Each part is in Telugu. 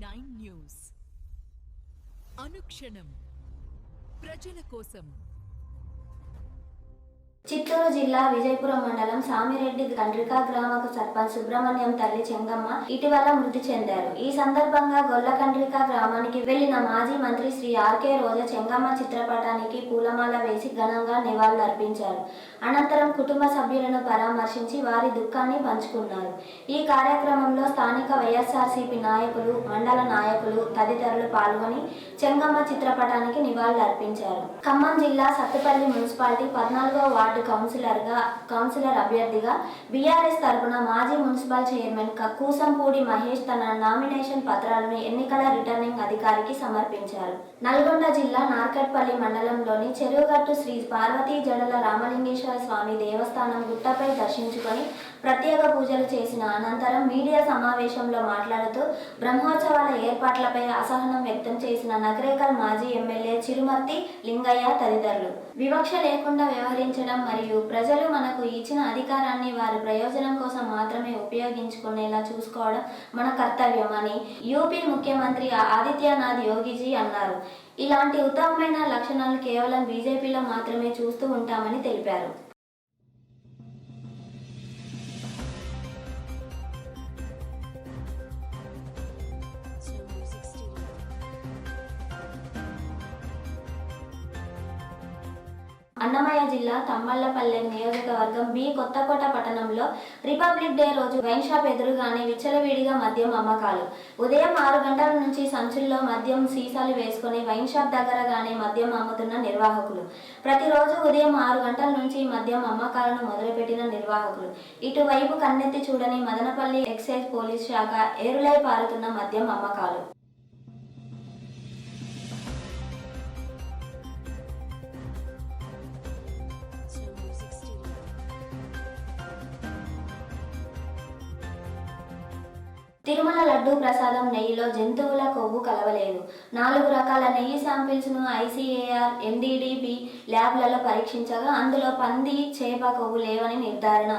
నైన్ న్యూస్ అనుక్షణం ప్రజల కోసం. చిత్తూరు జిల్లా విజయపురం మండలం సామిరెడ్డి కండ్రిక గ్రామకు సర్పంచ్ సుబ్రహ్మణ్యం తల్లి చెంగమ్మ ఇటీవల మృతి చెందారు. ఈ సందర్భంగా గొల్ల కండ్రిక గ్రామానికి వెళ్లిన మాజీ మంత్రి శ్రీ ఆర్కే రోజా చెంగమ్మ చిత్రపటానికి పూలమాల వేసి ఘనంగా నివాళులర్పించారు. అనంతరం కుటుంబ సభ్యులను పరామర్శించి వారి దుఃఖాన్ని పంచుకున్నారు. ఈ కార్యక్రమంలో స్థానిక వైఎస్ఆర్సీపీ నాయకులు, మండల నాయకులు తదితరులు పాల్గొని చెంగమ్మ చిత్రపటానికి నివాళులర్పించారు. ఖమ్మం జిల్లా సత్తుపల్లి మున్సిపాలిటీ 14వ వార్డు కౌన్సిలర్ అభ్యర్థిగా బీఆర్ఎస్ తరపున మాజీ మున్సిపల్ చైర్మన్ కూసంపూడి మహేష్ తన నామినేషన్ పత్రాలను ఎన్నికల రిటర్నింగ్ అధికారికి సమర్పించారు. నల్గొండ జిల్లా నార్కట్పల్లి మండలంలోని చెరువుగట్టు శ్రీ పార్వతీ జడల రామలింగేశ్వర స్వామి దేవస్థానం గుట్టపై దర్శించుకొని ప్రత్యేక పూజలు చేసిన అనంతరం మీడియా సమావేశంలో మాట్లాడుతూ బ్రహ్మోత్సవాల ఏర్పాట్లపై అసహనం వ్యక్తం చేసిన నగరేకల్ మాజీ ఎమ్మెల్యే చిరుమర్తి లింగయ్య తదితరులు వివక్ష లేకుండా వ్యవహరించడం మరియు ప్రజలు మనకు ఇచ్చిన అధికారాన్ని వారి ప్రయోజనం కోసం మాత్రమే ఉపయోగించుకునేలా చూసుకోవడం మన కర్తవ్యం అని యూపీ ముఖ్యమంత్రి ఆదిత్యనాథ్ యోగిజీ అన్నారు. ఇలాంటి ఉత్తమమైన లక్షణాలు కేవలం బీజేపీలో మాత్రమే చూస్తూ ఉంటామని తెలిపారు. అన్నమయ్య జిల్లా తమ్మళ్లపల్లె నియోజకవర్గం బి కొత్తకోట పట్టణంలో రిపబ్లిక్ డే రోజు వైన్ షాప్ ఎదురుగానే విచ్చలవిడిగా మద్యం అమ్మకాలు. ఉదయం 6 గంటల నుంచి సంచుల్లో మద్యం సీసాలు వేసుకుని వైన్ షాప్ దగ్గరగానే మద్యం అమ్ముతున్న నిర్వాహకులు. ప్రతిరోజు ఉదయం 6 గంటల నుంచి మద్యం అమ్మకాలను మొదలుపెట్టిన నిర్వాహకులు ఇటువైపు కన్నెత్తి చూడని మదనపల్లి ఎక్సైజ్ పోలీస్ శాఖ ఏరులై పారుతున్న మద్యం అమ్మకాలు. తిరుమల లడ్డూ ప్రసాదం నెయ్యిలో జంతువుల కొవ్వు కలవలేదు. 4 రకాల నెయ్యి శాంపిల్స్ను ఐసీఏఆర్, ఎన్డీడీబీ ల్యాబ్లలో పరీక్షించగా అందులో పంది, చేప కొవ్వు లేవని నిర్ధారణ.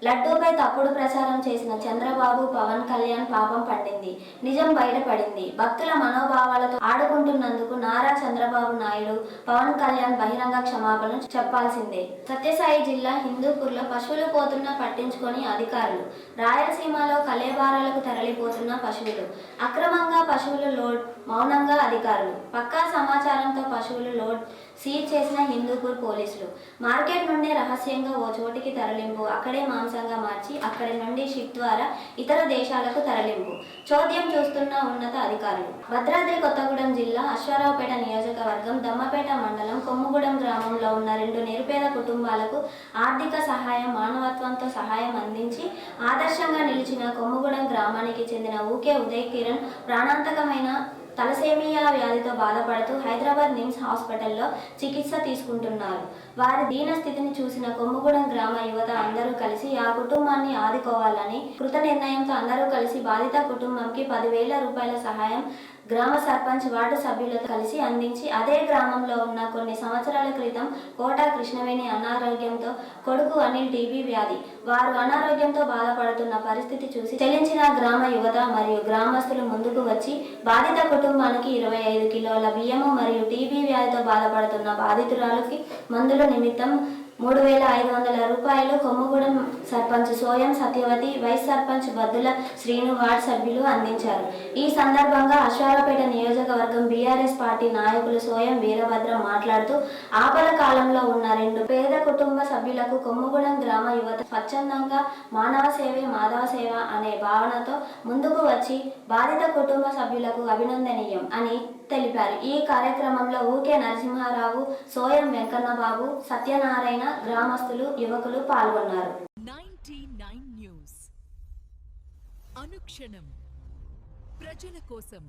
లడ్డూపై తప్పుడు ప్రచారం చేసిన చంద్రబాబు, పవన్ కళ్యాణ్ పాపం పండింది. నిజం బయటపడింది. భక్తుల మనోభావాలతో ఆడుకుంటున్నందుకు నారా చంద్రబాబు నాయుడు, పవన్ కళ్యాణ్ బహిరంగ క్షమాపణ చెప్పాల్సిందే. సత్యసాయి జిల్లా హిందూపూర్లో పశువులు పోతున్నా పట్టించుకొని అధికారులు. రాయలసీమలో కలేబారాలకు తరలిపోతున్న పశువులు. అక్రమంగా పశువులు లోడ్, మౌనంగా అధికారులు. పక్కా సమాచారంతో పశువులు లోడ్ సీజ్ చేసిన హిందూపూర్ పోలీసులు. మార్కెట్ నుండి రహస్యంగా ఓ చోటికి తరలింపు, అక్కడే మాంసంగా మార్చి అక్కడి నుండి షిప్ ద్వారా ఇతర దేశాలకు తరలింపు. చోద్యం చూస్తున్న ఉన్నత అధికారులు. భద్రాద్రి కొత్తగూడెం జిల్లా అశ్వారావుపేట నియోజకవర్గం దమ్మపేట మండలం కొమ్ముగూడెం గ్రామంలో ఉన్న 2 నిరుపేద కుటుంబాలకు ఆర్థిక సహాయం, మానవత్వంతో సహాయం అందించి ఆదర్శంగా నిలిచిన కొమ్ముగూడెం గ్రామానికి చెందిన ఊకే ఉదయ్ కిరణ్ ప్రాణాంతకమైన తలసేమియా వ్యాధితో బాధపడుతూ హైదరాబాద్ నిమ్స్ హాస్పిటల్లో చికిత్స తీసుకుంటున్నారు. వారి దీన స్థితిని చూసిన కొమ్ముగూడెం గ్రామ యువత అందరూ కలిసి ఆ కుటుంబాన్ని ఆదుకోవాలని కృత నిర్ణయంతో అందరూ కలిసి బాధిత కుటుంబంకి 10,000 రూపాయల సహాయం గ్రామ సర్పంచ్, వార్డు సభ్యులతో కలిసి అందించి అదే గ్రామంలో ఉన్న కొన్ని సంవత్సరాల క్రితం కోట కృష్ణవేణి అనారోగ్యంతో, కొడుకు అనిల్ టీబీ వ్యాధి, వారు అనారోగ్యంతో బాధపడుతున్న పరిస్థితి చూసి చెల్లించిన గ్రామ యువత మరియు గ్రామస్తులు ముందుకు వచ్చి బాధిత కుటుంబానికి 25 కిలోల బియ్యము మరియు టీబీ వ్యాధితో బాధపడుతున్న బాధితురాలకి మందుల నిమిత్తం 3,500 రూపాయలు కొమ్ముగూడెం సర్పంచ్ సోయం సత్యవతి, వైస్ సర్పంచ్ బద్దుల శ్రీను, వార్డు సభ్యులు అందించారు. ఈ సందర్భంగా అశ్వారావుపేట నియోజకవర్గం బీఆర్ఎస్ పార్టీ నాయకులు సోయం వీరభద్రం మాట్లాడుతూ ఆపద కాలంలో ఉన్న 2 పేద కుటుంబ సభ్యులకు కొమ్ముగూడెం గ్రామ యువత స్వచ్ఛందంగా మానవ సేవే మాధవ సేవ అనే భావనతో ముందుకు వచ్చి బాధిత కుటుంబ సభ్యులకు అభినందనీయం అని తెలిపారు. ఈ కార్యక్రమంలో ఊకే నరసింహారావు, సోయం వెంకన్నబాబు, సత్యనారాయణ, గ్రామస్తులు, యువకులు పాల్గొన్నారు. 99 న్యూస్ అనుక్షణం ప్రజల కోసం.